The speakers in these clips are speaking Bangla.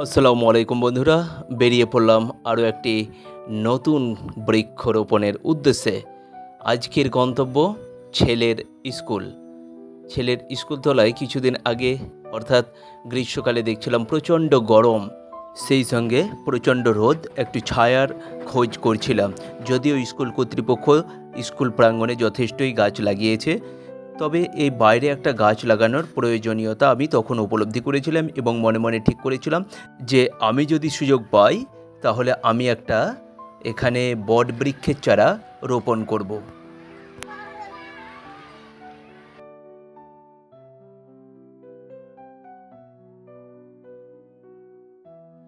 আসসালামু আলাইকুম বন্ধুরা, বেরিয়ে পড়লাম আরও একটি নতুন বৃক্ষরোপণের উদ্দেশ্যে। আজকের গন্তব্য ছেলের স্কুল। ছেলের স্কুলতলায় কিছুদিন আগে অর্থাৎ গ্রীষ্মকালে দেখছিলাম প্রচণ্ড গরম, সেই সঙ্গে প্রচণ্ড রোদ, একটু ছায়ার খোঁজ করছিলাম। যদিও স্কুল কর্তৃপক্ষ স্কুল প্রাঙ্গণে যথেষ্টই গাছ লাগিয়েছে, তবে এই বাইরে একটা গাছ লাগানোর প্রয়োজনীয়তা আমি তখন উপলব্ধি করেছিলাম এবং মনে মনে ঠিক করেছিলাম যে আমি যদি সুযোগ পাই তাহলে আমি একটা এখানে বট বৃক্ষের চারা রোপণ করব।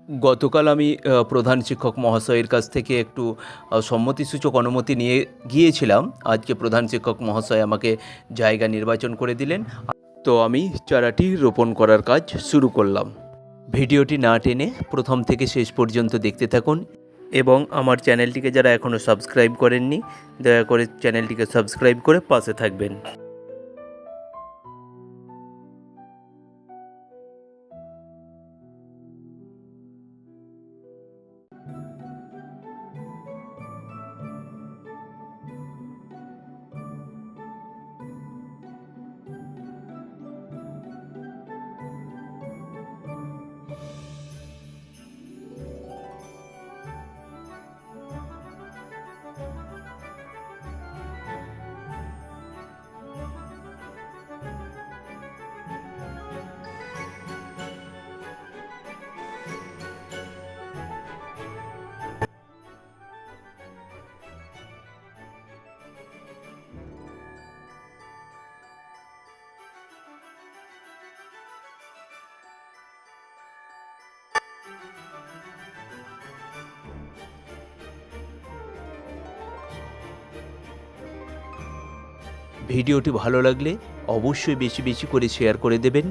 গতকাল আমি প্রধান শিক্ষক মহাশয়ের কাছ থেকে একটু সম্মতিসূচক অনুমতি নিয়ে গিয়েছিলাম। আজকে প্রধান শিক্ষক মহাশয় আমাকে জায়গা নির্বাচন করে দিলেন, তো আমি চারাটি রোপণ করার কাজ শুরু করলাম। ভিডিওটি না টেনে প্রথম থেকে শেষ পর্যন্ত দেখতে থাকুন এবং আমার চ্যানেলটিকে যারা এখনও সাবস্ক্রাইব করেননি দয়া করে চ্যানেলটিকে সাবস্ক্রাইব করে পাশে থাকবেন। ভিডিওটি ভালো লাগলে অবশ্যই বেশি বেশি করে শেয়ার করে দেবেন।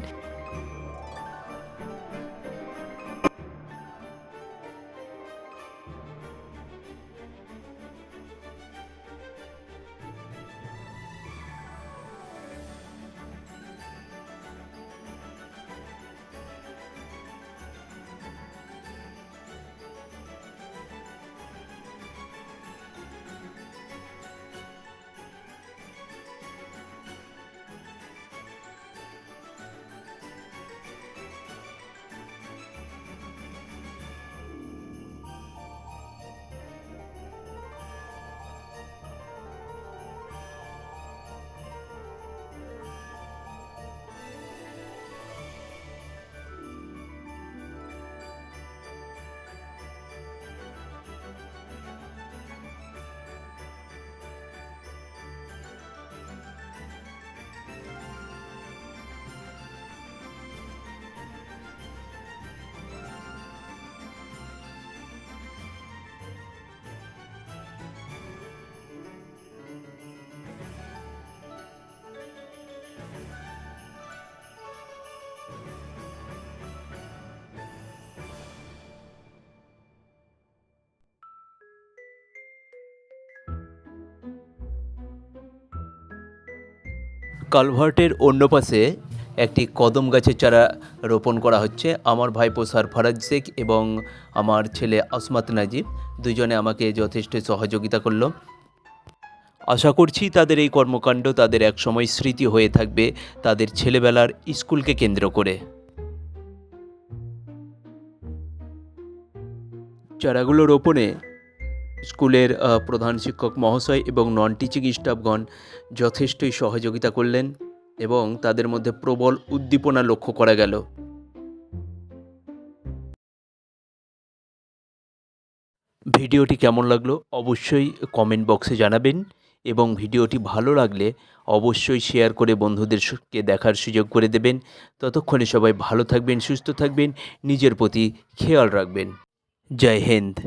কালভার্টের অন্য পাশে একটি কদম গাছের চারা রোপণ করা হচ্ছে। আমার ভাইপো সারফারাজ শেখ এবং আমার ছেলে আসমাত নাজিব দুজনে আমাকে যথেষ্ট সহযোগিতা করলো। আশা করছি তাদের এই কর্মকাণ্ড তাদের একসময় স্মৃতি হয়ে থাকবে তাদের ছেলেবেলার স্কুলকে কেন্দ্র করে। চারাগুলো রোপণে স্কুলের প্রধান শিক্ষক মহাশয় এবং নন টিচিং স্টাফগণ যথেষ্টই সহযোগিতা করলেন এবং তাদের মধ্যে প্রবল উদ্দীপনা লক্ষ্য করা গেল। ভিডিওটি কেমন লাগলো অবশ্যই কমেন্ট বক্সে জানাবেন এবং ভিডিওটি ভালো লাগলে অবশ্যই শেয়ার করে বন্ধুদেরকে দেখার সুযোগ করে দেবেন। ততক্ষণে সবাই ভালো থাকবেন, সুস্থ থাকবেন, নিজের প্রতি খেয়াল রাখবেন। জয় হিন্দ।